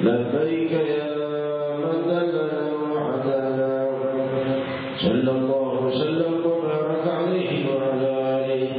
لبيك يا من دلنا وعدنا صلى الله وسلم وبارك عليه وعلى آله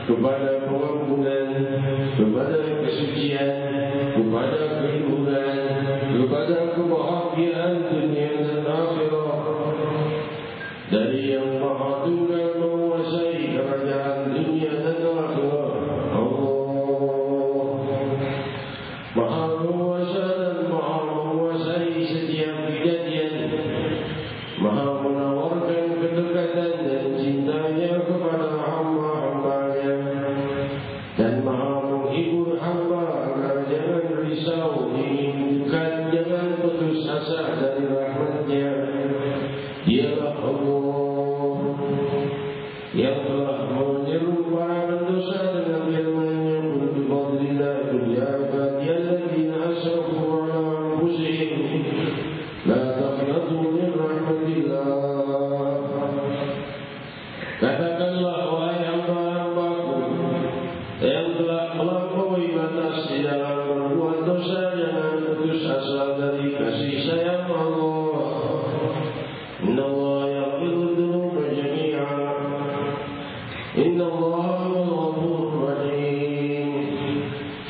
kepada pengampunan, kepada kesucian, kepada kehiburan, kepada kebahagiaan dunia dan akhirat. Dari yang Maha Tunggal menguasai kerajaan dunia dan akhirat, Allah Maha Menguasa dan Maha menguasai setiap kejadian, Maha menawarkan kedekatan dan cintanya kepada hamba-hambanya, dan Maha menghibur hamba agar jangan risau, ingin dekat, jangan putus asa dari rahmatnya. Dialah Allah yang telah menyeru para pendosa dengan firman-Nya, "Qul bi fadlillah ya ibadiyalladzina asrafu 'ala anfusihim la taqnatu min rahmatillah." Katakanlah, wahai hamba-hambaku yang telah melampaui batas di dalam berbuat dosa, jangan putus asa dari kasih sayang Allah. Inna Allah yaghfiru dzunuba jami'an. Inna Allah ghafurur rahim.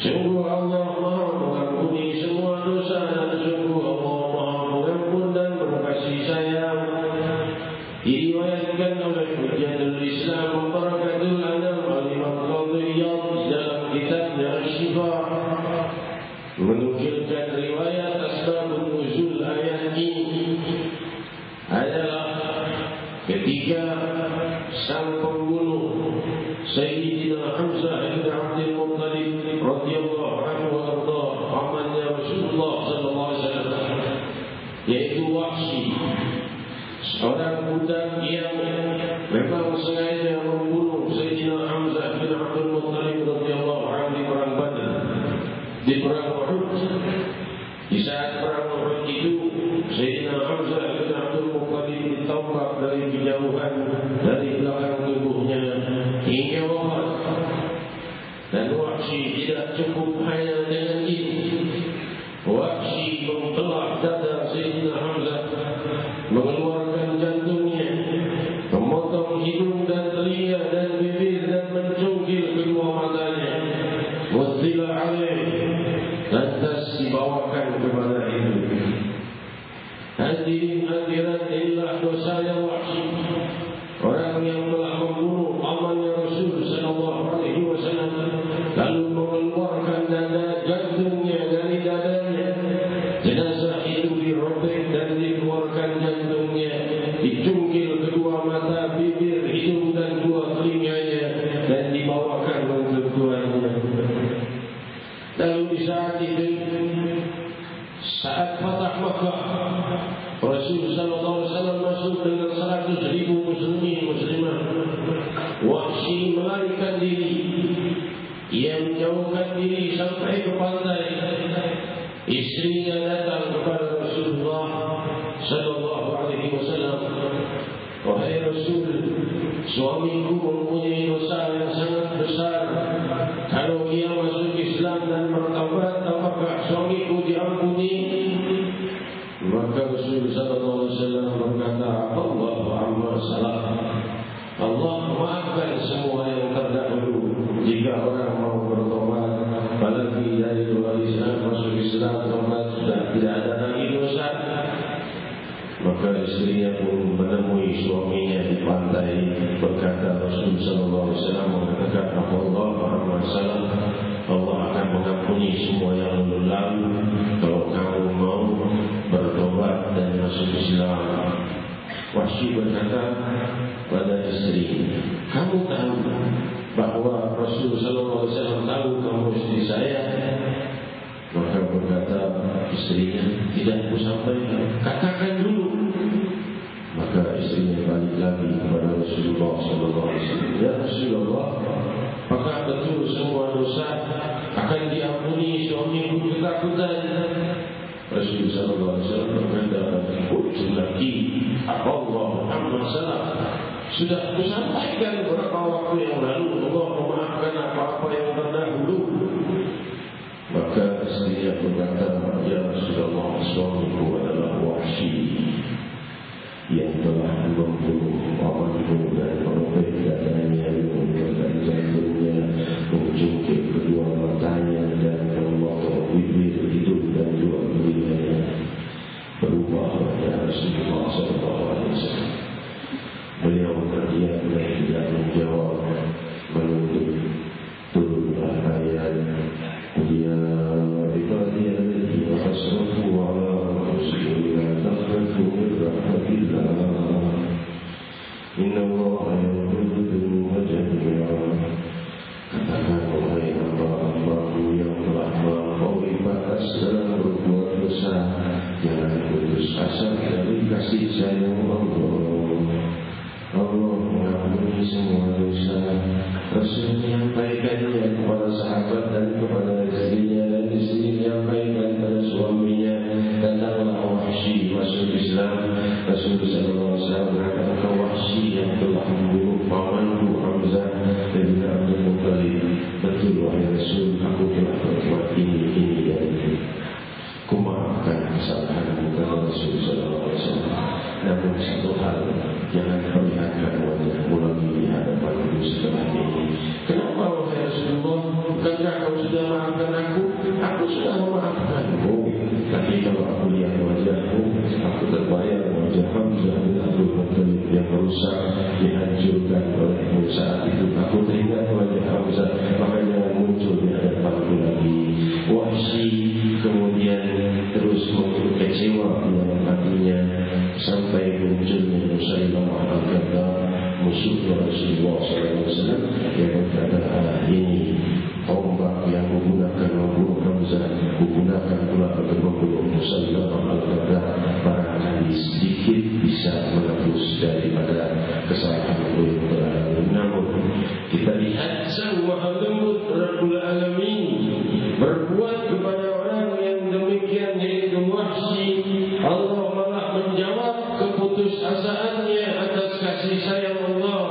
Sungguh Allah Maha mengampuni semua dosa, dan sungguh Allah Maha pengampun dan berkasih sayang. Diriwayatkan oleh Hujjatul Islam Barakatul Anam Al-Imam Qadhiyat dalam kitabnya Asy-Syifa menukilkan riwayat asbabun nuzul ayat ini adalah ketika sang pembunuh Sayyidina Hamzah bin Abdul Muttalib radhiyallahu anhu wa arda, pamannya Rasulullah sallallahu alaihi wasallam, yaitu Wahsy, seorang budak yang memang sengaja membunuh Sayyidina Hamzah bin Abdul Muttalib radhiyallahu anhu di perang Badar, di perang Uhud. Di saat perang Uhud itu, Sayyidina Hamzah bin Abdul Muttalib ditembak dari kejauhan, dari belakang tubuhnya hingga wafat. Dan Wahsy tidak cukup hanya dengan itu. Wahsy membelah dada Sayyidina Hamzah, mengeluarkan jantungnya, memotong hidung dan telinga dan bibir, dan mencungkil kedua matanya. Wassila alaih, lantas dibawakan kepada ibu. Hadirin hadirat, inilah dosanya Wahsy, orang yang telah membunuh pamannya Rasul sallallahu alaihi wasallam, lalu mengeluarkan dada jantungnya dari dadanya. Jenazah itu dirobek dan dikeluarkan jantungnya, dicungkil kedua mata, bibir, hidung dan dua telinganya, dan dibawakan untuk tuannya. Lalu di saat itu, saat Fatah Makkah, Rasul sallallahu alaihi wasallam masuk dengan 100.000 muslimin muslimah. Wahsy melarikan diri. Ia menjauhkan diri sampai ke pantai. Istrinya datang kepada Rasulullah sallallahu alaihi wasallam, "Wahai Rasul, suamiku mempunyai dosa yang sangat besar. Kalau ia masuk Islam dan bertaubat, apakah suamiku diampuni?" Maka Rasul sallallahu alaihi wasallam berkata, "Allahu amma salah." Allah maafkan semua yang terdahulu jika orang mau bertobat, apalagi dari luar Islam masuk Islam, tobat sudah tidak ada lagi dosa. Maka istrinya pun menemui suaminya di pantai. Berkata Rasul sallallahu alaihi wasallam, mengatakan, "Allah Muhammad sallallahu, Allah akan mengampuni semua yang lalu kalau kamu mau bertobat dan masuk Islam." Wahsy berkata pada istri, "Kamu tahu bahwa Rasul sallallahu alaihi wasallam tahu kamu istri saya?" Maka berkata istrinya, "Tidak kusampaikan." "Katakan dulu." Maka istrinya balik lagi kepada Rasulullah sallallahu alaihi wasallam, "Ya Rasulullah, apakah betul semua dosa akan diampuni suamiku ketakutan?" Rasul sallallahu alaihi wasallam berkata, "Qultu laki Allah amma salah." Sudah kusampaikan beberapa waktu yang lalu, Allah memaafkan apa-apa yang terdahulu. Maka istrinya berkata, "Ya Rasulullah, suamiku adalah Wahsy yang telah membunuh pamanku dan merobek dadanya, mengeluarkan jantungnya Tapi kalau aku lihat wajahmu, aku terbayang wajah Hamzah bin Abdul Muttalib yang rusak, dihancurkan olehmu. Saat itu aku teringat wajah Hamzah, maka jangan muncul di hadapanku lagi. Wahsy kemudian terus kecewa dalam hatinya sampai munculnya Musailamah al-Kadzdzab, musuh Rasulullah SAW, yang berkata, ini tombak yang menggunakan membunuh Hamzah, menggunakan pula untuk membunuh Musailamah al-Kadzdzab, barangkali sedikit bisa menebus daripada kesalahan yang telah lalu. Namun kita lihat Sang Maha Lembut Rabbul Alamin berbuat kepada orang yang demikian, yaitu Wahsy. Allah malah menjawab keputusasaannya atas kasih sayang Allah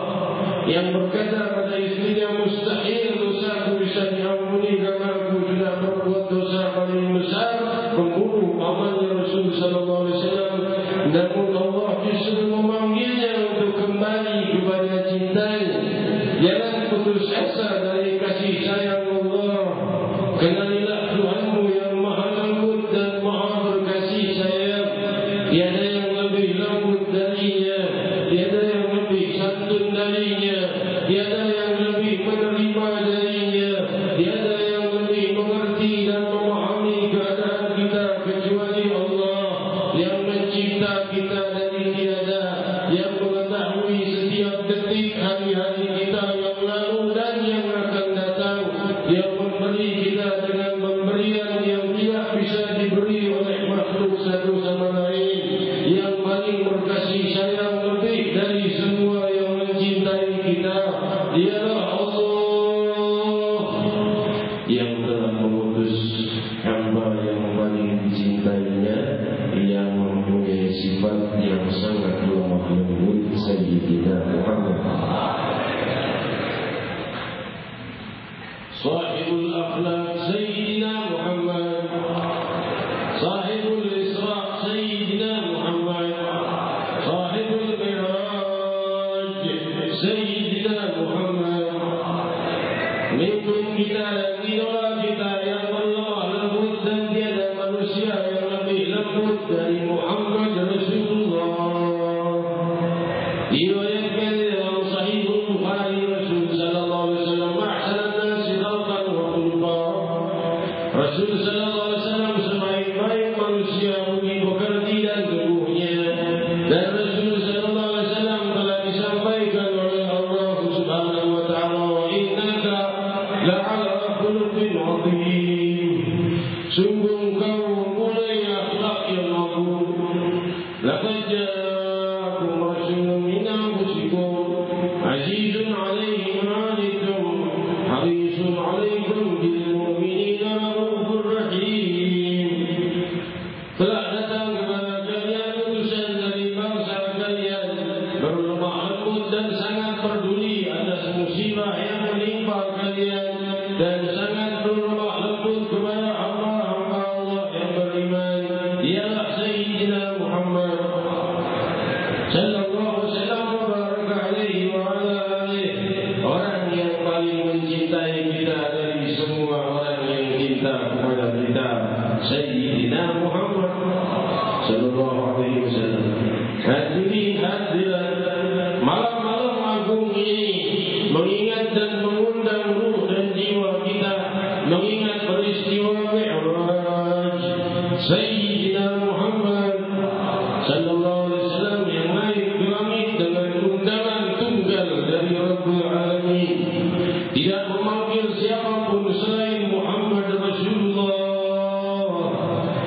yang berkata pada istrinya, mustahil dosaku bisa diampuni karena aku sudah berbuat dosa paling besar, membunuh pamannya Rasul sallallahu alaihi wasallam. Namun Allah justru memanggilnya untuk kembali kepada cintanya. Jangan putus asa dari kasih sayang Allah. Kenalilah Tuhanmu yang maha lembut dan maha berkasih sayang. Tiada yang lebih lembut darinya, tiada yang lebih santun darinya, tiada yang lebih menerima darinya, tiada yang lebih mengerti dan memahami keadaan kita kecuali Allah yang mencipta kita dari tiada, yang mengetahui setiap detik hari-hari kita yang lalu dan yang akan datang, yang memberi kita dengan pemberian yang tidak bisa diberi oleh makhluk satu sama lain, yang paling berkasih sayang lebih dari semua yang mencintai kita. Dialah Allah yang telah mengutus hamba yang paling dicintainya, yang mempunyai sifat yang sangat lemah lembut, Sayyidina Muhammad. Sahibul akhlaq Sayyidina Muhammad, Sahibul Isra Sayyidina Muhammad, Sahibul Mi'raj Sayyidina Muhammad. Memimpin kita dan idola kita yang lemah lembut, dan tiada manusia yang lebih lembut dari Muhammad Rasulullah. Diriwayatkan dalam Sahihul Bukhari, Rasul sallallahu alaihi wasallam, ma'syaran nasi khalqan wa khulqa. Rasul sallallahu alaihi wasallam sebaik-baik manusia budi pekerti dan tubuhnya, dan Rasul sallallahu alaihi wasallam telah disampaikan oleh Allah Subhanahu wa taala, innaka la'ala khuluqin 'azim. Sungguh engkau mempunyai akhlak yang agung. Laqad ja'akum rasulun min anfusikum azizun 'alaihi ma 'anittum harisun 'alaikum bil mu'minina raufur rahim. Telah datang kepada kalian utusan dari bangsa kalian, berlemah lembut dan sangat peduli atas musibah yang menimpa kalian, dan sangat berlemah lembut kepada hamba-hamba Allah yang beriman. Dialah Sayyidina Muhammad sallallahu alaihi wasallam wa baraka alaihi wa ala alihi, orang yang paling mencintai kita dari semua orang yang cinta kepada kita, Sayyidina Muhammad sallallahu alaihi wasallam. Hadirin hadirat, malam-malam agung ini mengingat dan mengundang ruh dan jiwa kita mengingat peristiwa Mi'raj Sayyidina Muhammad sallallahu alaihi wasallam yang naik ke langit dengan undangan tunggal dari Rabbul Alamin, tidak memanggil siapapun selain Muhammad Rasulullah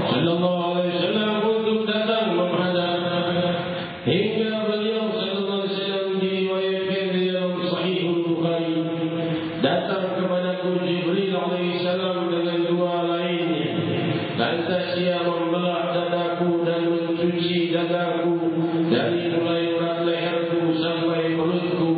sallallahu alaihi wasallam untuk datang menghadap, hingga beliau sallallahu alaihi wasallam diriwayatkan di dalam Sahihul Bukhari, datang kepadaku Jibril alaihi salam dengan dua lainnya, lantas ia membelah dadaku dan mencuci dadaku dari mulai urat leherku sampai perutku,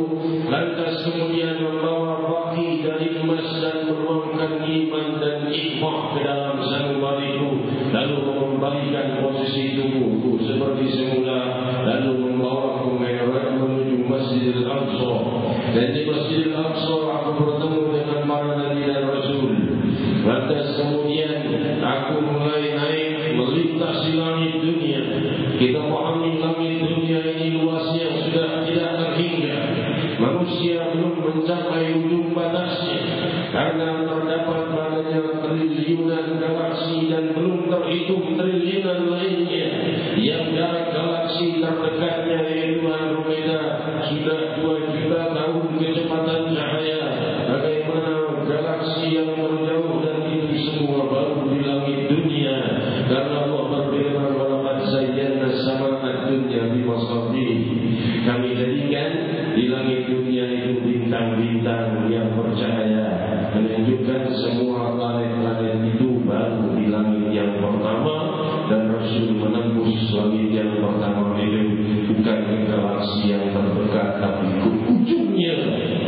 lantas kemudian membawa baki dari emas dan menuangkan iman dan hikmah ke dalam sanubariku, lalu mengembalikan posisi tubuhku seperti semula, lalu membawaku menuju Masjidil Aqsa, dan di Masjidil Aqsa aku bertemu dengan para nabi dan rasul. Lantas kemudian aku mulai naik melintasi langit dunia. Kita pahami langit dunia ini luasnya sudah tidak terhingga. Manusia belum mencapai ujung batasnya karena terdapat padanya triliunan galaksi dan belum terhitung triliunan lainnya. Yang jarak galaksi terdekatnya yaitu Andromeda sudah 2 juta tahun kecepatan cahaya. Bagaimana galaksi yang terjauh dan itu semua baru di langit dunia. Karena Allah berfirman, walaqad zayyana as-samaa'a ad-dunya bimasabih. Kami jadikan di langit dunia itu bintang-bintang yang bercahaya, menunjukkan semua planet-planet itu baru di langit yang pertama. Dan Rasul menembus langit yang pertama itu bukan ke galaksi yang terdekat, tapi ke ujungnya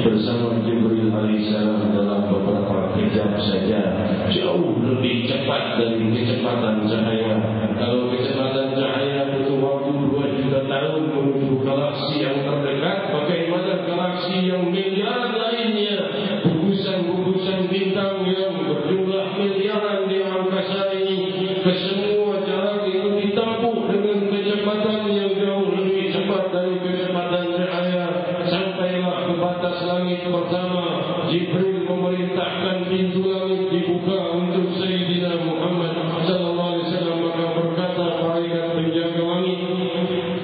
bersama Jibril alaihissalam dalam beberapa kejap saja, jauh lebih cepat dari kecepatan cahaya. Kalau kecepatan cahaya butuh waktu 2 juta tahun menuju galaksi yang terdekat, bagaimana galaksi yang miliaran lainnya, gugusan-gugusan bintang yang berjumlah miliaran di angkasa ini, kesemua jarak itu ditempuh dengan kecepatan yang jauh lebih cepat dari kecepatan cahaya. Sampailah ke batas langit pertama, Jibril memerintahkan pintu langit dibuka untuk Sayyidina Muhammad sallallahu alaihi wasallam. Maka berkata malaikat penjaga langit,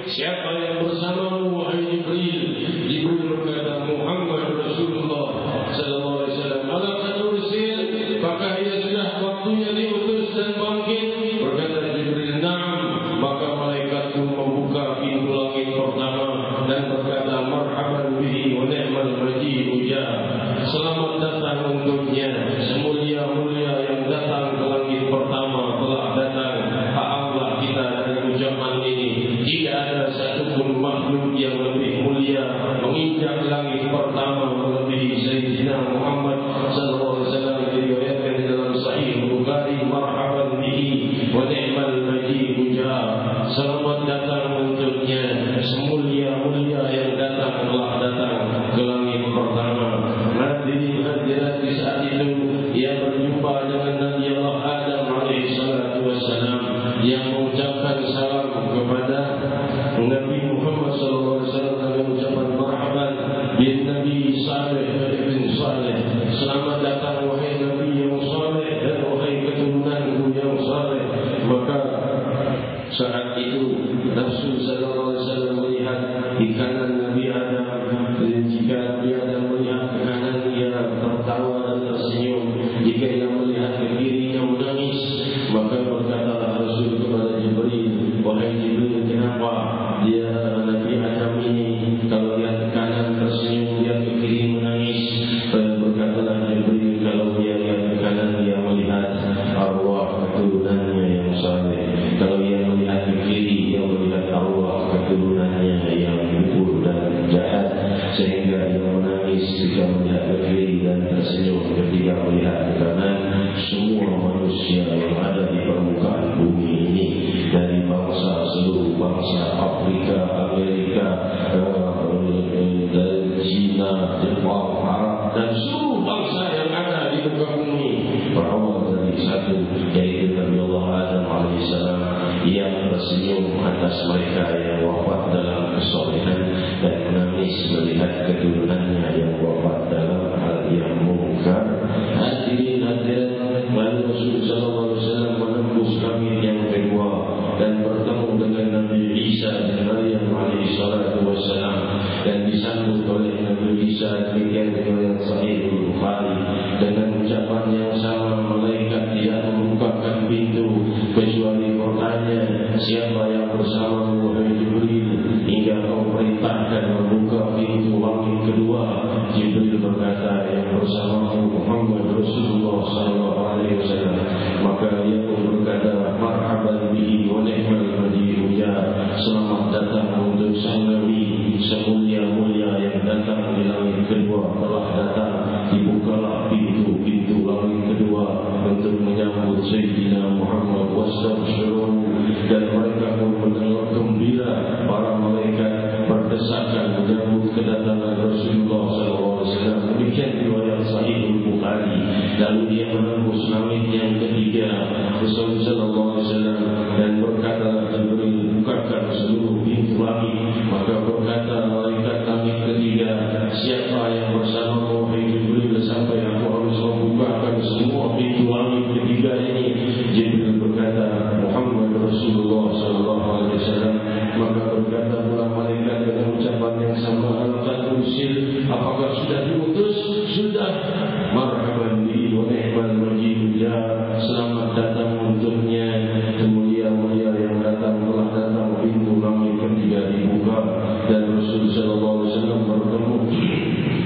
siapa yang bersamamu wahai Jibril? Jibril berkata, Muhammad Rasulullah sallallahu alaihi wasallam. Ala qad ursil, maka ia sudah waktunya diutus dan bangkit. Berkata Jibril, na'am. Maka malaikat pun membuka pintu langit pertama dan berkata, marhaban bihi wa ni'mal majid ya. Selamat datang untuknya, semulia-mulia yang datang ke langit pertama telah datang. Allah kita dari ucapan ini, tidak ada satupun makhluk yang lebih mulia menginjak langit pertama melebihi Sayyidina Muhammad sallallahu alaihi wasallam. Diriwayatkan dalam Sahih Bukhari, marhaban bihi wa ni'mal majid ya. Selamat datang untuknya, semulia-mulia yang datang telah datang ke langit pertama. Hadirat di saat itu ia berjumpa dengan Nabi Allah Adam alaihissalatu wassalam yang mengucapkan salam kepada Nabi Muhammad sallallahu alaihi wasallam dengan ucapan marhaban bin Nabi Saleh bin Saleh. Selamat datang wahai Nabi yang saleh dan wahai keturunanku yang saleh. Maka saat itu Rasul sallallahu alaihi wasallam melihat di kanan Nabi Adam. Jika dia melihat ke kanan, ia tertawa dan tersenyum. Jika ia melihat ke kirinya, menangis. Maka berkata Rasul kepada Jibril, wahai Jibril, kenapa dia Nabi Adam ini kalau lihat ke kanan tersenyum, lihat ke kiri menangis? Berkatalah Jibril, kalau dia lihat ke kanan, dia melihat arwah keturunannya yang saleh. Kalau dia melihat ke kiri, dia melihat arwah keturunannya yang kufur dan jahat. Sehingga dia menangis ketika melihat ke kiri dan tersenyum ketika melihat ke kanan. Semua manusia yang ada di permukaan bumi ini, dari bangsa seluruh bangsa Afrika, Amerika, dari China, Jepang, Arab dan seluruh bangsa yang ada di muka bumi berawal dari satu, yaitu Nabi Allah Adam alaihissalam yang tersenyum atas mereka yang wafat dalam kesolehan dan menangis melihat keturunannya yang wafat dalam hal yang mungkar. Hadirin hadirat, lalu Rasul sallallahu alaihi wasallam menembus langit yang kedua dan bertemu dengan Nabi Isa dan Maryam alaihi salatu wassalam, dan disambut oleh Nabi Isa demikian riwayat Sahih Bukhari dengan ucapan yang sama. Malaikat tidak membukakan pintu kecuali bertanya, siapa yang bersamamu wahai Jibril, hingga kau perintahkan membuka pintu langit kedua. Jibril berkata, yang bersamamu Muhammad Rasulullah sallallahu alaihi wasallam. Maka dia pun berkata, marhaban bihi wa ni'mal majid ya. Selamat datang untuk sang Nabi, semulia-mulia yang datang di langit kedua telah datang. Dibukalah pintu-pintu langit kedua untuk menyambut Sayyidina Muhammad wastabshiru, dan mereka pun mendengar gembira. Para malaikat berdesakan menyambut kedatangan Rasulullah SAW. Demikian riwayat Sahih Bukhari. Lalu dia menembus langit yang ketiga Rasulullah SAW dan seluruh pintu langit. Maka berkata malaikat langit ketiga, siapa yang bersamamu wahai Jibril sampai aku harus membukakan semua pintu langit ketiga ini? Jibril berkata, Muhammad Rasulullah sallallahu alaihi wasallam. Maka berkata pula malaikat dengan ucapan yang sama, alaqad ursil, apakah sudah diutus? Sudah. Marhaban bihi wa ni'mal majid, ya selamat datang untuknya, mulia-mulia yang datang, telah datang, pintu langit ketiga dibuka. Dan Rasul sallallahu alaihi wasallam bertemu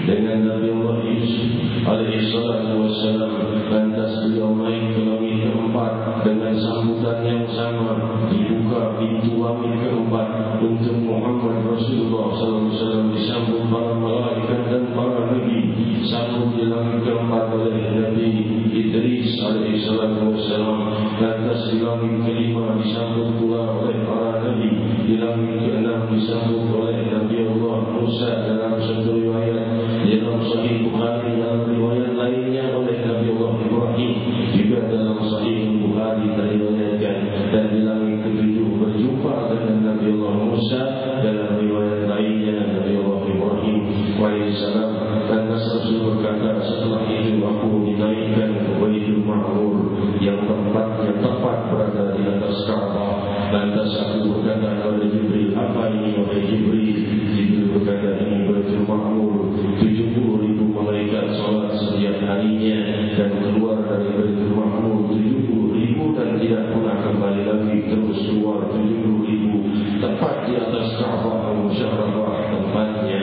dengan Nabi Allah Yusuf alaihi salatu wassalam. Lantas beliau naik ke langit keempat dengan sambutan yang sama. Dibuka pintu langit keempat untuk Muhammad Rasulullah sallallahu alaihi wasallam, disambut para malaikat dan para nabi. Sambut di langit keempat oleh Nabi Idris alaihi salatu wassalam. Lantas di langit kelima disambut pula oleh para nabi. Di langit keenam disambut oleh Nabi Allah Musa dalam satu riwayat, dalam Sahih Bukhari, dalam riwayat lainnya oleh Nabi Allah Ibrahim, juga dalam Sahih Bukhari teriwayatkan. Dan di langit ketujuh berjumpa dengan Nabi Allah Musa, dalam riwayat lainnya Nabi Allah Ibrahim alaihissalam. Lantas Rasul berkata, setelah itu aku dinaikkan ke Baitul Ma'mur yang tempatnya tepat berada di atas Ka'bah. Lantas aku berkata kepada Jibril, apa ini wahai Jibril? Jibril berkata, ini Baitul Ma'mur, 70.000 malaikat salat setiap harinya dan keluar dari Baitul Ma'mur 70.000 dan tidak pernah kembali lagi, terus keluar 70.000 tepat di atas Ka'bah al-Musharrafah tempatnya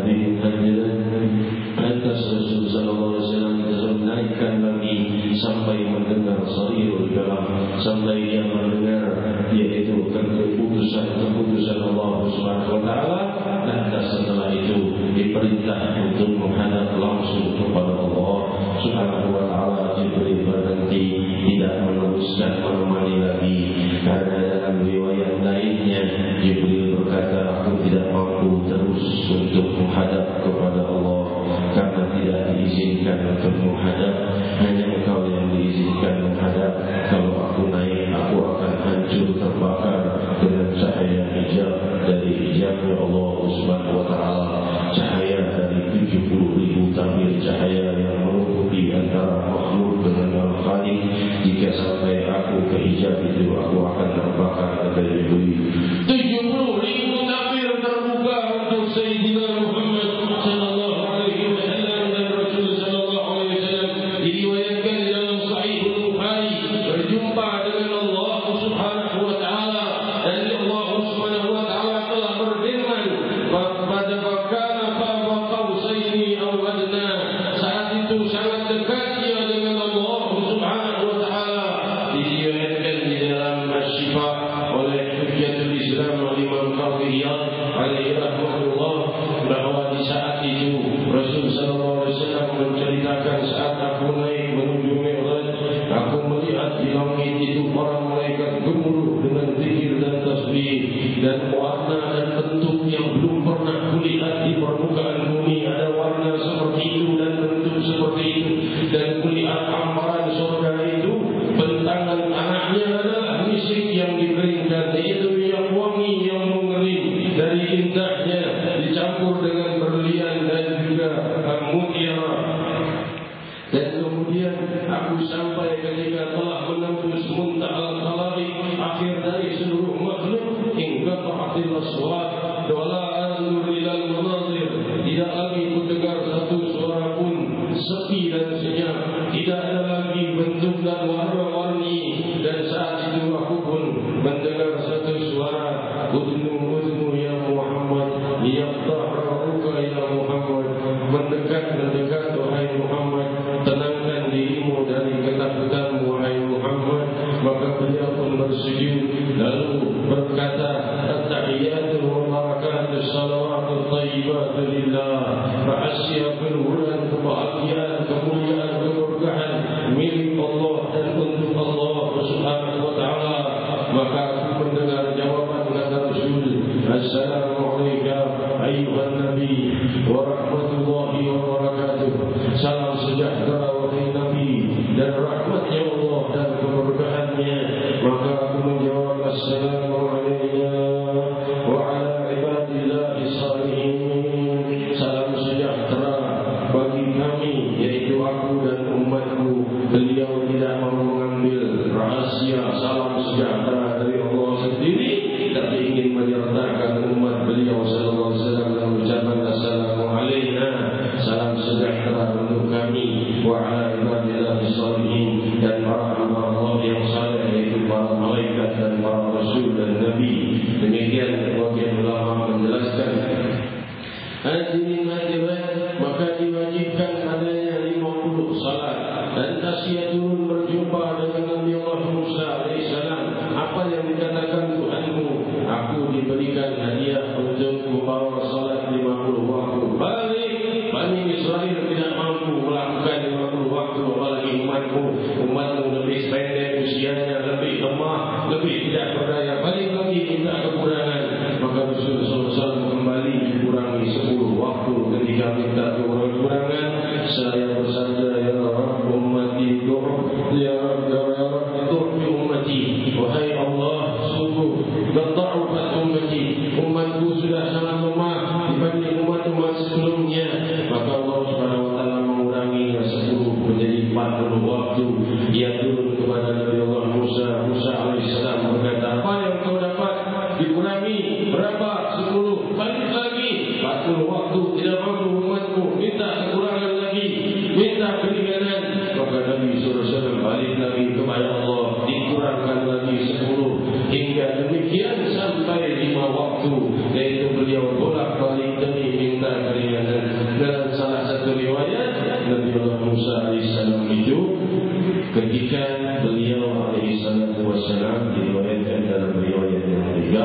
di Hajran. Lantas Rasul sallallahu alaihi wasallam menaikkan lagi sampai mendengar sarirul kalam, sampai dia mendengar yaitu keputusan Allah Subhanahu wa taala. Lantas setelah itu diperintah untuk menghadap langsung kepada Allah Subhanahu wa taala. Jibril berhenti, tidak meneruskan menemani lagi, karena dalam riwayat lainnya Jibril berkata, aku tidak mampu terus untuk menghadap kepada Allah karena tidak diizinkan untuk menghadap, hanya engkau yang diizinkan menghadap. Kalau aku naik, aku akan hancur terbakar dengan cahaya hijab dari hijabnya Allah Subhanahu wa taala, cahaya dari 70.000 tabir cahaya yang menutupi antara makhluk dengan al-Khaliq. Jika sampai aku ke hijab itu, aku akan terbakar dari Jibril. 70.000 tabir terbuka untuk Sayyidina Muhammad sallallahu alaihi wasallam dan Rasul sallallahu alaihi wasallam. Diriwayatkan dalam Sahih Bukhari, berjumpa dengan Allah Subhanahu wa taala, dan Allah Subhanahu wa taala telah berfirman, pada wakana fa qausaini aw adna, saat itu sangat dekat dia dengan Allah Subhanahu wa taala. Diriwayatkan di dalam Asy-Syifa oleh Hujjatul Islam Imam Qadhiyah alaihi rahmatullah, bahwa di saat itu Rasul sallallahu alaihi wasallam menceritakan, saat aku naik menuju Mi'raj, aku melihat di langit itu para malaikat gemuruh dengan zikir dan tasbih, dan warna dan bentuk yang belum pernah kulihat di permukaan bumi. Ada warna seperti itu dan bentuk seperti itu, dan kulihat hamparan surga itu, bentangan tanahnya adalah misik yang dikeringkan, itu yang wangi yang mengering dari indahnya, dicampur dengan berlian dan juga mutiara. Dan kemudian aku sampai ketika telah menembus muntahal khalaiq, akhir dari seluruh makhluk, hingga ta'atil aswat wala anzur ilal manazir, tidak lagi mendengar satu suara pun, sepi dan senyap, tidak ada lagi bentuk dan warna-warni. Dan saat itu aku pun mendengar satu suara, udnu ya Muhammad, yaqta'uka ya Muhammad, mendekat wahai Muhammad, tenangkan dirimu dari ketakutanmu wahai Muhammad. Maka beliau pun bersujud lalu berkata, at-tahiyyatu wa barakatuh salawatu thayyibatu lillah, rahasia keluhuran, kebahagiaan, kemuliaan, keberkahan milik Allah dan untuk Allah Subhanahu wa taala. Maka aku mendengar jawaban kata Rasul, assalamualaikum ayyuhan nabi wa rahmatullahi wa barakatuh. Salam sejahtera wahai Nabi, dan rahmatnya Allah dan keberkahannya. Maka aku menjawab, assalamualaikum umatku. Beliau tidak mau mengambil rahasia salam sejahtera dari Allah sendiri, tapi ingin menyertakan umat beliau sallallahu alaihi wasallam dalam ucapan assalamu alaina, salam sejahtera untuk kami, wa ala ibadillahi sholihin, dan para hamba Allah yang saleh, yaitu para malaikat dan para rasul dan nabi. Demikian sebagian ulama menjelaskan. Hadirin hadirat, maka diwajibkan adanya 50 salat. Dan Tasya turun berjumpa dengan Nabi Allah Musa alaihissalam. Apa yang dikatakan Tuhanmu? Aku diberikan hadiah untuk membawa salat 50 waktu. Balik Bani Israel tidak mampu melakukan 50 waktu, apalagi umatmu lebih pendek usianya, lebih lemah, lebih tidak berdaya. Balik lagi minta kekurangan. Maka Rasulullah SAW kembali dikurangi 10 waktu. Ketika minta kekurangan, saya bersabda, ya Rabb ummati ya Rabb ummati, wahai Allah, sungguh dha'ufat ummati, umatku sudah sangat lemah dibanding umat-umat sebelumnya. Maka Allah Subhanahu wa taala mengurangi 10 menjadi 40 waktu. Ia turun kepada Nabi Allah Musa alaihissalam berkata, apa yang kau dapat? Dikurangi berapa? 10. Balik lagi 40 waktu. Tidak mampu umatku, minta kekurangan lagi, minta keringanan. Maka Nabi SAW balik lagi kepada Allah, dikurangkan lagi 10, hingga demikian sampai 5 waktu, yaitu beliau bolak-balik demi minta keringanan. Dalam salah satu riwayat, Nabi Allah Musa alaihissalam itu ketika beliau alaihissalam diriwayatkan dalam riwayat yang ketiga,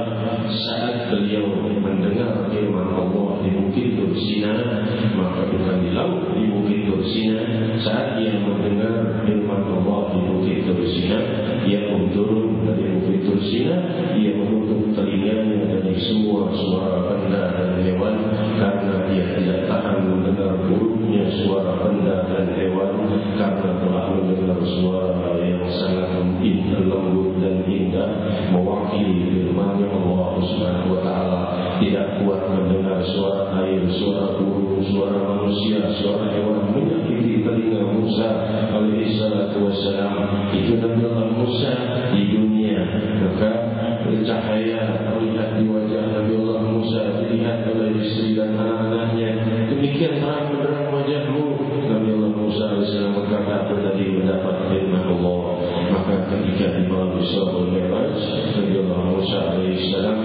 saat beliau mendengar firman Allah di Bukit Tursina, maka bukan di laut, di Bukit Tursina. Saat dia mendengar firman Allah di Bukit Tursina, dia pun turun dari Bukit Tursina. Dia menutup telinganya dari semua suara benda dan hewan, karena dia tidak tahan mendengar buruknya suara benda dan hewan, karena telah mendengar suara yang sangat lembut dan indah mewakili firman Allah Subhanahu wa taala. Tidak kuat mendengar suara air, suara burung, suara manusia, suara hewan menyakiti telinga Musa alaihi salatu wassalam. Itu Nabi Allah Musa di dunia. Maka cahaya terlihat di wajah Nabi Allah Musa, dilihat oleh istri dan anak-anaknya. Demikian terang benderang wajahmu. Nabi Allah Musa alaihissalam berkata, aku tadi mendapat firman Allah. Maka ketika di malam Isra wal Mi'raj, Nabi Allah Musa alaihissalam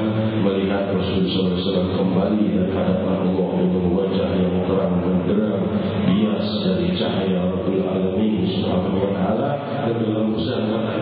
melihat Rasulullah SAW kembali dan hadapan Allah dengan wajah yang terang benderang, bias dari cahaya Rabbul Alamin Subhanahu wa taala. Nabi Allah Musa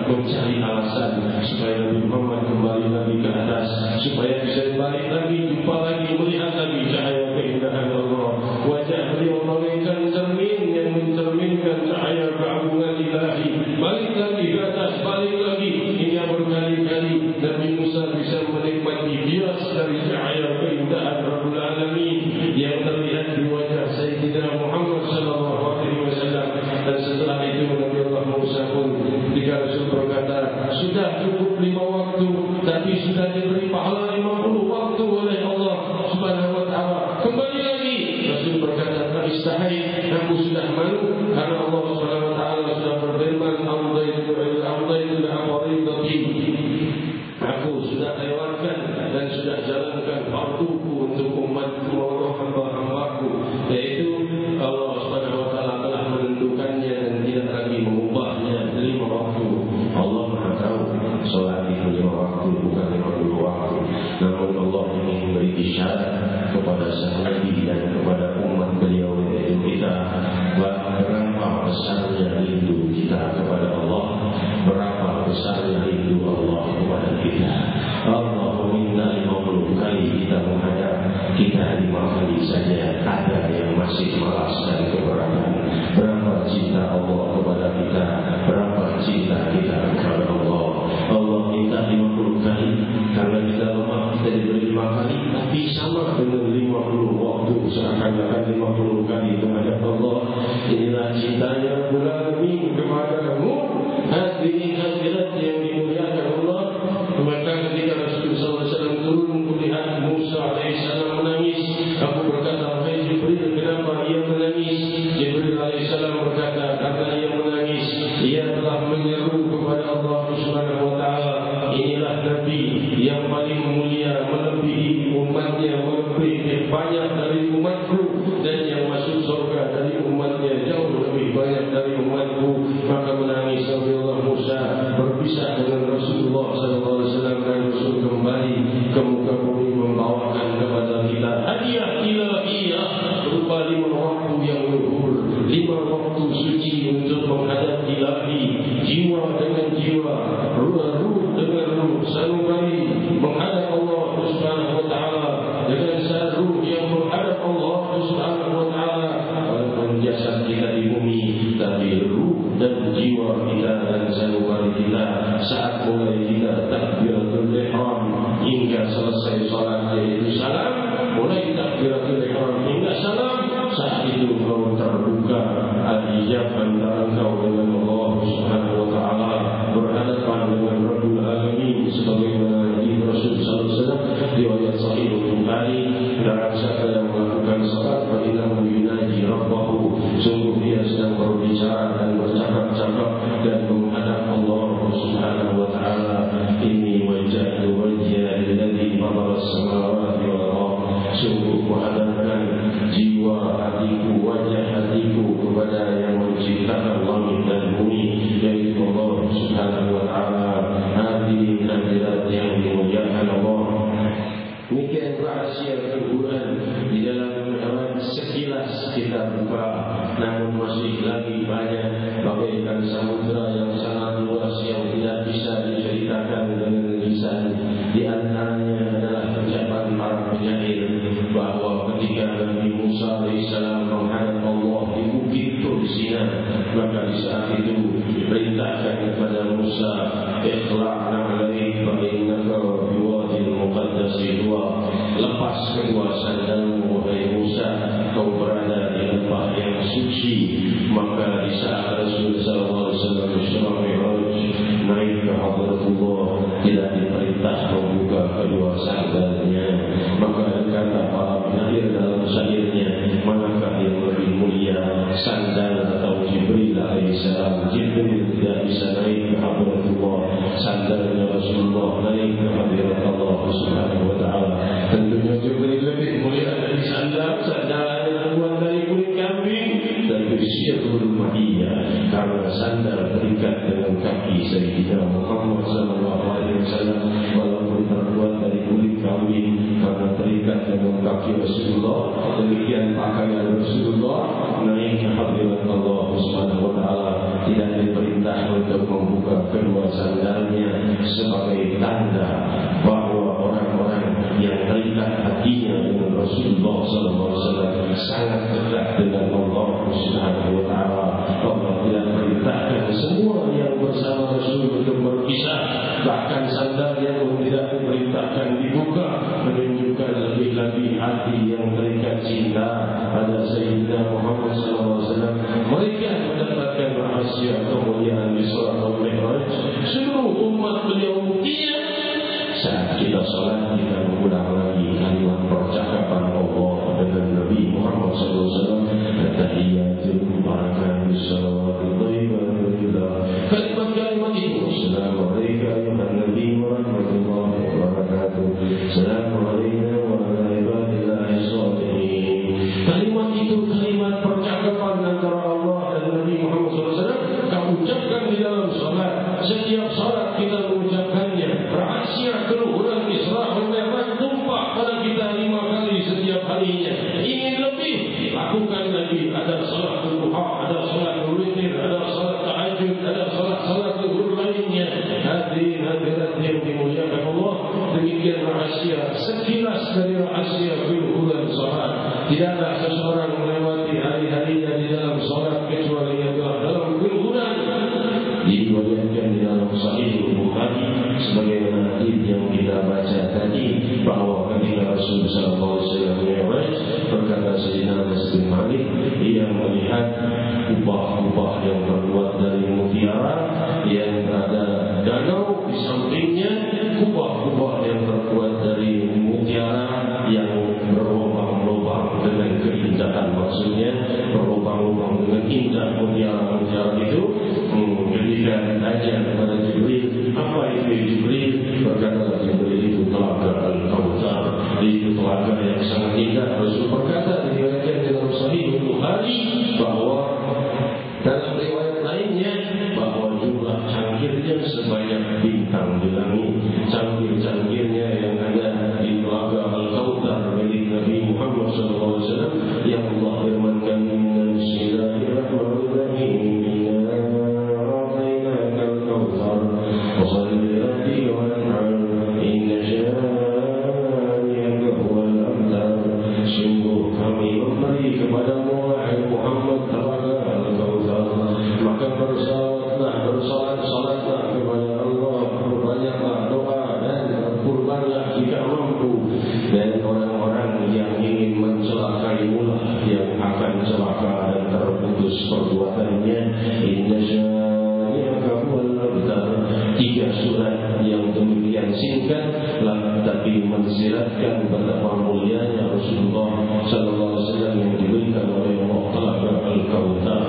mencari alasan supaya Nabi Muhammad kembali lagi ke atas, supaya bisa balik lagi, jumpa lagi, melihat lagi cahaya keindahan Allah. Wajah beliau bagaikan cermin yang mencerminkan cahaya keagungan ilahi. Balik lagi ke atas, balik lagi, hingga berkali-kali Nabi Musa bisa menikmati bias dari cahaya keindahan Rabbul Alamin yang terlihat di wajah Sayyidina Muhammad sallallahu alaihi wasallam. Dan setelah itu Nabi Allah Musa pun, ketika Rasul berkata, sudah cukup 5 waktu, tapi sudah diberi pahala 50 waktu oleh Allah Subhanahu wa taala. Kembali lagi, Rasul berkata, istahai, aku sudah malu, karena Allah Subhanahu wa taala sudah berfirman, aku sudah lewatkan dan sudah jalankan farduku untuk umatku, hamba-hambaku, yaitu Allah Subhanahu wa taala telah menentukannya dan tidak lagi mengubahnya 5 waktu. Allah Maha tahu salat itu 5 waktu, bukan 50 waktu. Namun Allah ingin memberi isyarat kepada sang Nabi dan kepada umat beliau, yaitu kita, berapa besarnya rindu kita kepada Allah, berapa besarnya rindu Allah kepada kita. Allah meminta 50 kali kita menghadap, kita 5 kali saja ada yang masih malas dan keberatan. Berapa cinta Allah kepada kita, berapa cinta kita kepada Allah. Allah minta 50 kali, karena kita lemah, kita diberi 5 kali, tapi sama dengan 50 waktu, seakan-akan 50 kali menghadap Allah. Inilah cintanya Rabbul Alamin kepadamu. Hadirin hadirat yang dimuliakan Allah. Maka ketika Rasulullah SAW turun melihat Musa alaihissalam menangis, aku berkata, wahai Jibril, kenapa ia menangis? Jibril alaihissalam berkata, karena ia menyeru kepada Allah Subhanahu wa taala. Inilah nabi yang paling mulia, melebihi umatnya, melebihi banyak dari umatku, dan yang masuk surga dari umatnya jauh lebih banyak dari umatku. Maka menangis Nabiullah Musa berpisah dengan Rasulullah SAW, dan Rasul kembali ke muka bumi membawakan kepada kita hadiah ilahiyah berupa 5 waktu yang luhur, 5 waktu suci untuk menghadap ilahi, jiwa dengan jiwa, ruh dengan ruh, sanubari menghadap Allah Subhanahu wa taala dengan ruh yang menghadap Allah Subhanahu wa taala. Walaupun jasad kita di bumi, tapi ruh dan jiwa kita dan sanubari kita saat mulai kita takbiratul ihram hingga selesai salat, yaitu salam, mulai takbiratul ihram hingga salam, saat itu kau terbuka al-hijab antara engkau dengan Allah Subhanahu wa taala, berhadapan dengan Rabbul Alamin, sebagaimana hadis Rasul sallallahu alaihi wasallam riwayat sahih Bukhari, barang siapa yang melakukan salat fa innahu yunaji rabbahu, sungguh dia sedang berbicara dan bercakap-cakap dan menghadap Allah Subhanahu wa taala. Ini wajhatu wajhil ladzi fatara as-samawati wal ardh, sungguh kuhadarkan jiwa hatiku, wajah hatiku kepada yang menciptakan langit dan bumi, yaitu Allah Subhanahu wa taala. Hadirin hadirat yang dimuliakan Allah, demikian rahasia Al-Quran di dalam sekilas kita buka, namun masih lagi banyak bagaikan samudra yang sangat luas yang tidak bisa diceritakan dengan lisan. Di antaranya adalah ucapan para penyair bahwa ketika Nabi Musa alaihissalam menghadap Allah di bukit Tursina, maka di saat itu diperintahkan kepada Musa, ikhla'na alaik fa innaka biwadil muqaddasi huwa, lepas kedua sandalmu wahai Musa, kau berada di lembah yang suci. Maka di saat Rasul sallallahu alaihi wasallam Isra Mi'raj naik ke Hadratullah, tidak diperintah membuka kedua sandalnya. Maka kata para penyair dalam syairnya, manakah yang lebih mulia, sandal atau Jibril alaihissalam? Jibril tidak bisa naik ke Hadratullah, sandalnya Rasulullah naik ke hadirat Allah Subhanahu wa taala. Tentunya Jibril lebih mulia dari sandal. Sandalnya terbuat dari kulit kambing dan bersirul mahiyah, karena sandal terikat dengan kaki Sayyidina Muhammad sallallahu alaihi wasallam, walaupun terbuat dari kulit kambing, karena terikat dengan kaki Rasulullah. Demikian pakaian Rasulullah naik ke hadirat Allah Subhanahu wa taala, tidak diperintah untuk membuka kedua sandalnya sebagai tanda bahwa orang-orang yang terikat hatinya dengan Rasulullah sallallahu alaihi wasallam sangat dekat dengan Allah Subhanahu wa taala. Allah tidak perintahkan semua yang bersama Rasul untuk berpisah, bahkan sandal yang tidak diperintahkan dibuka, menunjukkan lebih lagi hati yang terikat cinta pada Sayyidina Muhammad sallallahu alaihi wasallam. Mereka mendapatkan rahasia kemuliaan Isra wal Mi'raj. Seluruh umat beliau dia saat kita salat, kita mengulang lagi kalimat percakapan Allah dengan Nabi Muhammad SAW. Tahiyyatul barakatuh salawatu thayyibah. Kalimat itu, Assalamualaikum ayuhan Nabi wa rahmatullahi wa barakatuh. Assalamualaikum wa rahmatullahi sholihin. Kalimat itu kalimat percakapan antara Allah dan Nabi Muhammad SAW. Kau ucapkan di dalam salat. Setiap salat kita mengucapkannya. Rahasia keluhuran Isra wal Mi'raj tumpah pada kita 5 kali setiap harinya. Ingin lebih, lakukan lagi. Ada salat duha, ada salat witir, ada salat tahajud, ada salat zuhur lainnya. Hadirin hadirat yang dimuliakan Allah, demikian rahasia, sekilas dari rahasia keluhuran salat. Tidaklah seseorang melewati hari-harinya di dalam salat kecuali adalah dalam keluhuran. Diriwayatkan di dalam Sahih Bukhari sebagaimana hadis yang kita baca tadi, bahwa ketika Rasul sallallahu alaihi wasallam Mi'raj, berkata Sayyidina Anas bin Malik, ia melihat kubah-kubah yang terbuat dari mutiara yang ada danau di sampingnya, kubah-kubah yang terbuat dari mutiara yang berlubang-lubang dengan keindahan, maksudnya berlubang-lubang dengan indah mutiara-mutiara itu. Ketika ditanya Tidak, Rasul berkata diriwayatkan dalam Sahih Bukhari bahwa dalam riwayat lainnya bahwa jumlah cangkirnya sebanyak bintang di langit. Cangkir-cangkirnya yang ada di telaga Al-Kautsar milik Nabi Muhammad SAW yang Allah firmankan, Bismillahirrahmanirrahim, Inna a'tainaka al-Kautsar fasholli li rabbika wanhar, inna syani'aka huwal abtar. Sungguh kami memberi kepadamu wahai Muhammad telaga Al-Kautsar, maka bersolat-solatlah kepada Allah, perbanyaklah doa dan berkurbanlah jika mampu. Dan orang-orang yang ingin mencelakai ulah yang akan celaka dan terputus perbuatannya. Inna syani'aka huwal abtar. 3 surat yang demikian singkat tapi mensiratkan betapa mulianya Rasulullah sallallahu alaihi wasallam yang diberikan oleh Allah Taala Al-Kautsar.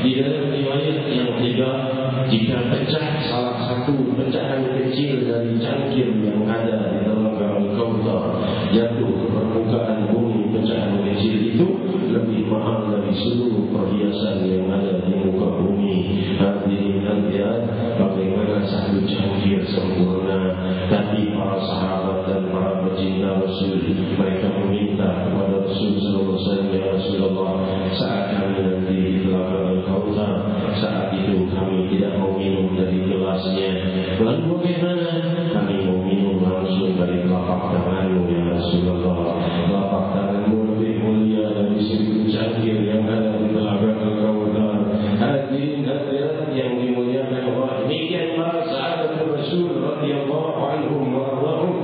Di dalam riwayat yang ketiga, jika pecah salah satu pecahan kecil dari cangkir yang ada di telaga Al-Kautsar jatuh ke permukaan bumi, pecahan kecil itu lebih mahal dari seluruh perhiasan yang ada di muka bumi. Hadirin hadirat, bagaimana satu cangkir sempurna. Tapi para sahabat dan para pecinta Rasul, mereka meminta kepada Rasul sallallahu alaihi wasallam, ya Rasulullah, saat kami nanti di telaga Al-Kautsar, saat itu kami tidak mau minum dari gelasnya. Lalu bagaimana? Kami mau minum langsung dari telapak tanganmu, ya Rasulullah. Telapak tanganmu lebih mulia dari seribu cangkir yang ada di telaga Al-Kautsar. Hadirin hadirat yang dimuliakan Allah, demikian para sahabat Rasul radhiyallahu anhum wa ardhahum.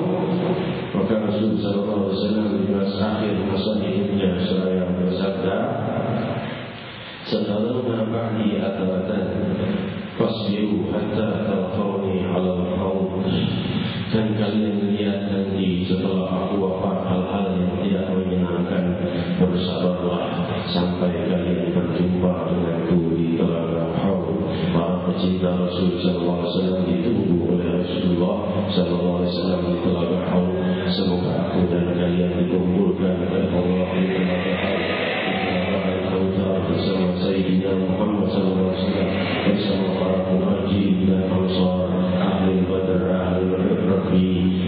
Maka Rasul sallallahu alaihi wasallam di akhir masa hidupnya seraya bersabda, "Setelah ba'di ataratan fasbiru hatta talqawni 'ala al-haud." Dan kalian lihat nanti setelah aku wafat hal-hal yang tidak menyenangkan, bersabarlah sampai kalian berjumpa denganku di telaga Haud. Para pecinta Rasul sallallahu alaihi wasallam ditunggu oleh Rasulullah sallallahu alaihi wasallam di telaga Haud. Semoga aku dan kalian dikumpulkan oleh Allah di telaga Haud bersama Sayyidina Muhammad sallallahu alaihi wasallam, bersama para muhajirin dan ansar, ahli Badar, ahli Rafi.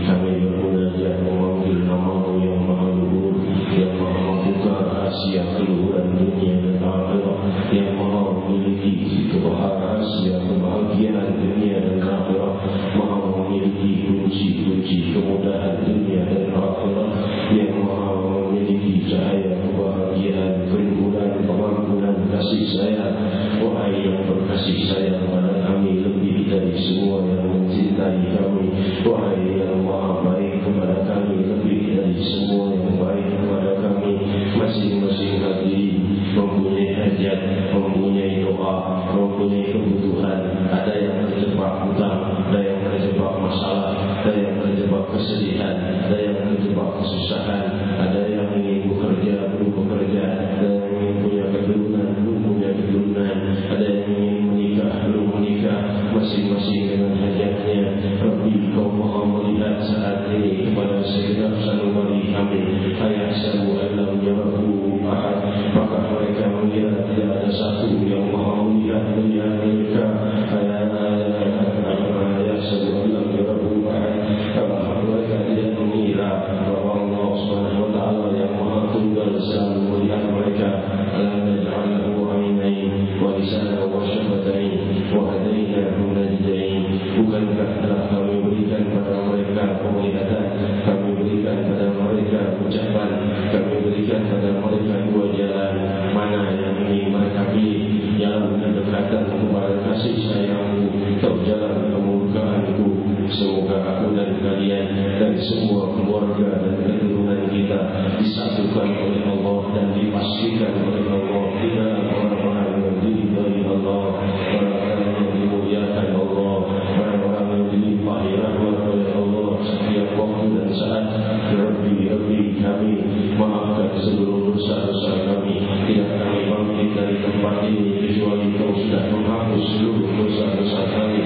Kami bermunajat memanggil nama-Mu yang maha luhur, yang maha membuka rahasia keluhuran dunia dan akhirat, yang maha memiliki rahasia kebahagiaan dunia dan akhirat, maha memiliki kunci-kunci kemudahan dunia dan akhirat, yang maha memiliki cahaya kebahagiaan, keluhuran, pengampunan, kasih sayang. Wahai yang berkasih sayang pada kami lebih dari semua yang mencintai kami, wahai yang maha baik kepada kami lebih dari semua yang baik kepada kami. Masing-masing hati mempunyai hajat, mempunyai doa, mempunyai kebutuhan. Ada yang terjebak hutang, ada yang terjebak masalah, ada yang terjebak kesedihan, ada yang terjebak kesusahan, ada yang ingin bekerja belum bekerja, ada yang ingin punya keturunan belum punya keturunan, ada yang ingin menikah belum menikah. Masing-masing dengan hajatnya. Rabbi, Kau maha melihat saat ini kepada segenap sanubari kami. Ayahsabu alam yarahu ahad. Maka mereka mengira tidak ada satu yang maha melihat mereka. Ayahsabu alam yarahu ahad. Kalau mereka tidak mengira bahwa Allah Subhanahu wa taala yang maha tunggal selalu melihat mereka. Alam naj'alahu 'ainain wa lisanan wa syafatain wa hadainahu najdain. Bukankah telah kami berikan pada mereka penglihatan, kami berikan pada mereka ucapan, kami berikan pada mereka 2 jalan. Mana yang ingin mereka pilih? Jalan kedekatan kepada kasih sayang-Mu atau jalan kemurkaan-Ku? Semoga aku dan kalian dan semua keluarga dan keturunan kita disatukan oleh Allah dan dipastikan oleh Allah di dalam orang-orang yang diridhai Allah, orang-orang yang dimuliakan Allah, orang-orang yang dilimpahi rahmat oleh Allah setiap waktu dan saat. Rabbi kami, maafkan seluruh dosa-dosa kami. Tidak kami bangkit dari tempat ini kecuali Kau sudah menghapus seluruh dosa-dosa kami,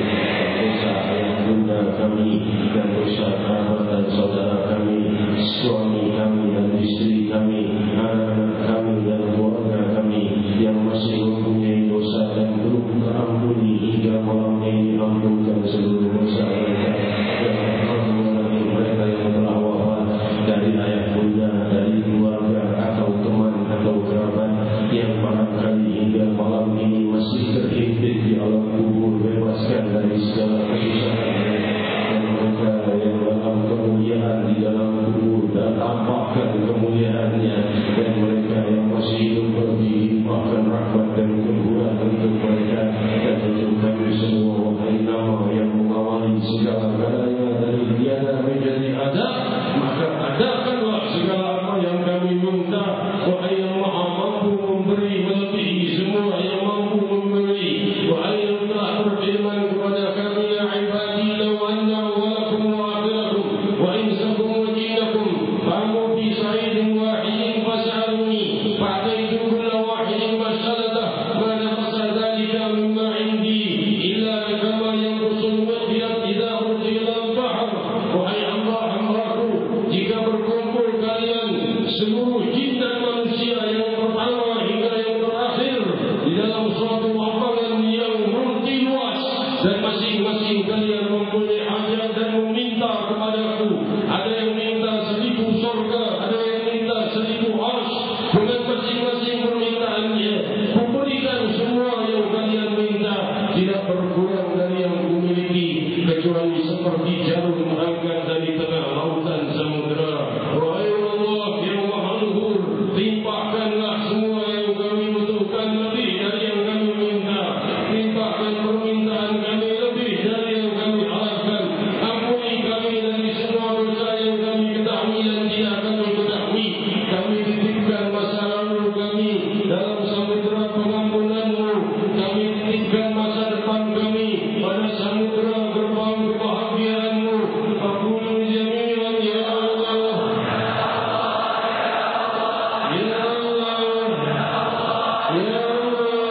dosa ayah bunda kami dan dosa kerabat dan saudara kami, suami kami dan istri kami, mimma indi illa kama yanqusul miqyat idza urjila al-bahr. Wahai hamba-hambaku, jika berkumpul kalian seluruh jin dan manusia yang pertama hingga yang terakhir di dalam suatu lapangan yang multi luas, dan masing-masing kalian mempunyai hajat dan meminta kepadaku, ada yang minta 1000 surga, ada yang minta 1000 arsy, dengan masing-masing permintaannya kuberikan semua yang kalian minta, tidak berkurang dari yang kumiliki kecuali seperti jarum berangkat dari tengah lautan samudera. Wahai Allah yang Maha Luhur, limpahkanlah semua yang kami butuhkan lebih dari yang kami minta, limpahkan permintaan kami lebih dari yang kami harapkan, ampuni kami dari semua dosa yang kami ketahui dan tidak kami ketahui. Kami titipkan masa lalu kami dalam samudera pengampunan-Mu, kami titipkan masa depan kami pada samudera gerbang kebahagiaan-Mu. Aqulu jami'an ya Allah, ya Allah, ya Allah, ya Allah, ya Allah,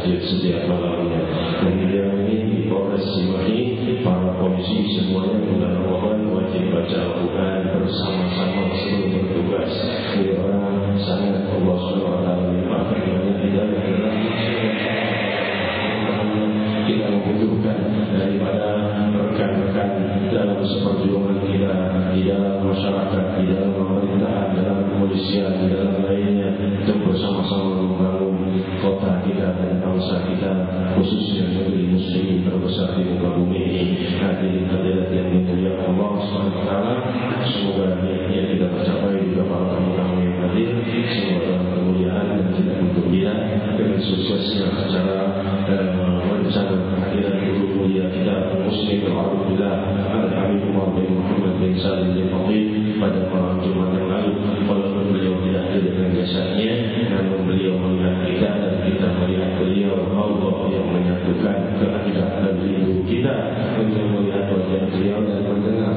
ya setiap malamnya. Kemudian ini di Polres Cimahi, para polisi semuanya bulan Ramadan wajib baca Al-Quran bersama-sama sebelum bertugas. Ini orang sangat Allah SWT limpahkan banyak hidayah dalam kita membutuhkan daripada rekan-rekan dalam seperjuangan kita di dalam masyarakat, di dalam pemerintahan, dalam kepolisian, di dalam lainnya, untuk bersama-sama membangun kota kita dan bangsa kita, khususnya negeri muslimin terbesar di muka bumi ini. Hadirin hadirat yang dimuliakan Allah SWT, semoga niatnya kita tercapai, juga para tamu-tamu yang hadir, semoga dalam kemuliaan dan tidak bergembira dengan suksesnya acara rencana kehadiran guru mulia kita Muslim Al-Abdullah Al-Habib Umar bin Muhammad bin Salim bin Faqih pada malam Jumat yang lalu. Walaupun beliau tidak hadir dengan jasadnya, namun beliau melihat kita dan kita melihat beliau. Allah yang menyatukan keadaan dan rindu kita untuk melihat wajah beliau dan mendengar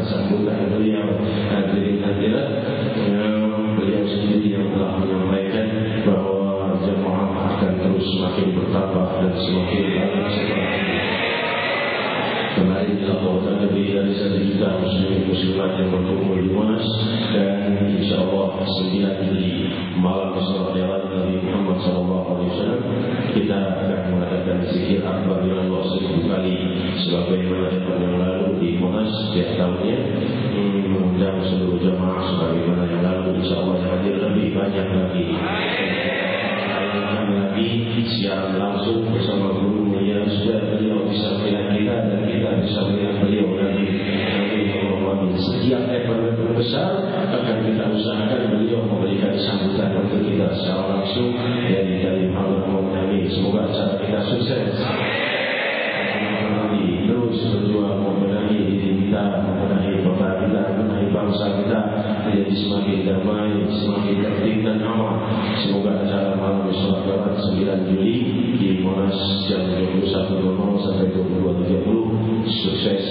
insyaallah yang hadir lebih banyak lagi. Lagi siaran langsung bersama guru mulia sudah beliau bisa melihat kita dan kita bisa melihat beliau nanti. Setiap event besar akan kita usahakan beliau memberikan sambutan untuk kita secara langsung dari Hadrah Maulana. Semoga acara kita sukses. Terus berjuang membenahi diri kita, membenahi kota kita, membenahi bangsa kita menjadi semakin damai, semakin tertib dan aman. Semoga acara malam sholat Jumat 9 Juli di Monas jam 21.00 sampai 22.30 sukses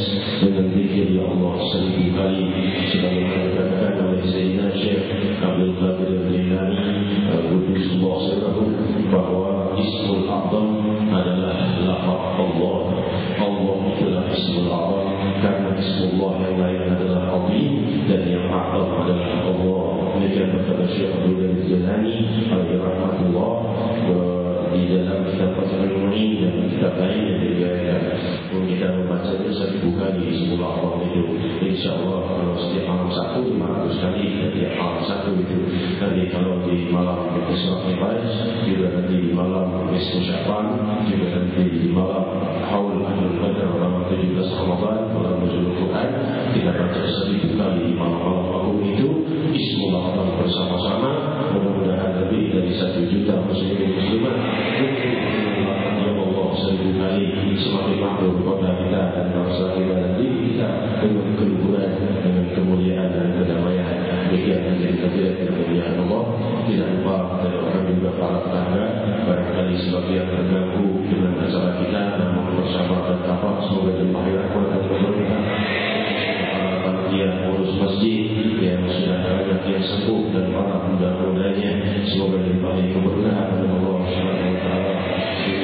dengan zikir ya Allah 1000 kali sebagaimana dikatakan oleh Sayyidina Syekh Abdul Qadir Al-Jilani Qudusullah Sirruhu bahwa Ismul A'zam adalah lafaz Allah. Allah itulah Ismul A'zam karena Ismullah yang lain adalah Azim dan yang A'zam adalah Allah. Demikian berkata Syekh Abdul Qadir Al-Jilani alaihi rahmatullah di dalam kitab Fathul Mu'in dan kitab lain yang diriwayatkan. Kita membaca itu 1000 kali Ismul A'zam itu. InsyaAllah kalau setiap malam 1 500 kali setiap malam 1 itu. Nanti kalau di malam Isra Mi'raj juga nanti di malam Isra Sya'ban juga nanti di malam Haul Ahlul Badar malam 17 Ramadan malam Nuzul Quran kita baca 1000 kali malam-malam agung itu Ismul A'zam bersama-sama. Mudah-mudahan lebih dari 1 juta muslimin muslimat ya Allah 1000 kali semakin makmur kota kita dan bangsa kita dan diri kita dengan keluhuran, dengan kemuliaan dan kedamaian. Demikian menjadi kemuliaan dan kemuliaan Allah. Tidak lupa dari orang juga para tetangga barangkali sebagian terganggu dengan acara kita, namun bersama dan kapal semoga dipakai rahmat dan berkah. Para panitia urus masjid yang sudah banyak yang sepuh dan para muda-mudanya semoga dipakai keberkahan oleh Allah Subhanahu wa taala.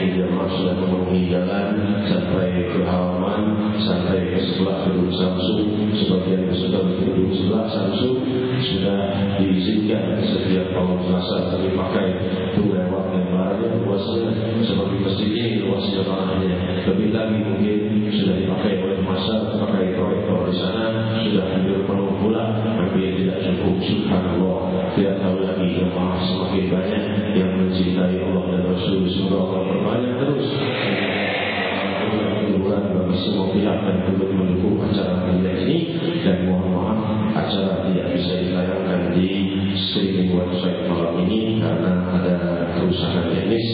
Jemaah sudah memenuhi jalan sampai ke halaman, sampai ke sebelah gedung Samsung. Sebagian sudah ke gedung sebelah Samsung sudah diizinkan setiap tahun Selasa tapi pakai lewat yang barangnya luasnya seperti masjid ini luasnya tanahnya lebih lagi mungkin sudah dipakai oleh masa pakai proyektor di sana sudah hampir penuh pula tapi tidak cukup. Subhanallah, tidak tahu lagi jemaah semakin banyak yang mencintai Allah dan Rasul. Semoga Allah perbanyak terus hiburan bagi semua pihak dan turut mendukung acara mulia ini. Dan mohon maaf acara tidak bisa ditayangkan di streaming website malam ini karena ada kerusakan teknis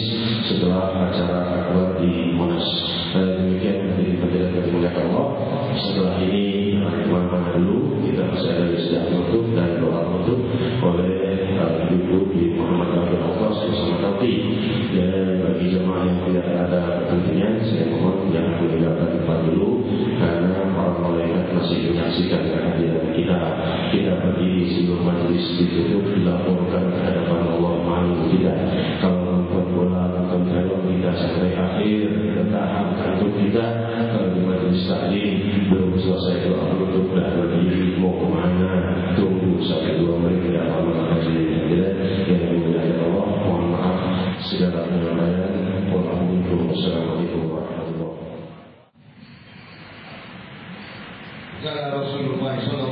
setelah acara akbar di Monas. Demikian menjadi penjelasan dari mulia Allah. Setelah ini kemana-mana dulu kita masih ada istilah menutup dan doa menutup oleh Ibu di Muhammad Abdul Abbas bersama Tauti. Dan bagi jemaah yang tidak ada kepentingan saya mohon jangan meninggalkan tempat dulu karena para malaikat masih menyaksikan kehadiran kita. Kita berdiri sebelum majelis ditutup dilaporkan ke hadapan Allah Maha kita. Kalau nonton bola nonton film kita sampai akhir kita tahan kantuk kita. Kalau di majelis taklim belum selesai doa penutup dah berdiri mau kemana? Tunggu sampai 2 menit tidak lama lagi. Yang dimuliakan Allah, mohon maaf segala penyampaian. Wassalamualaikum warahmatullahi wabarakatuh. Rasulullah SAW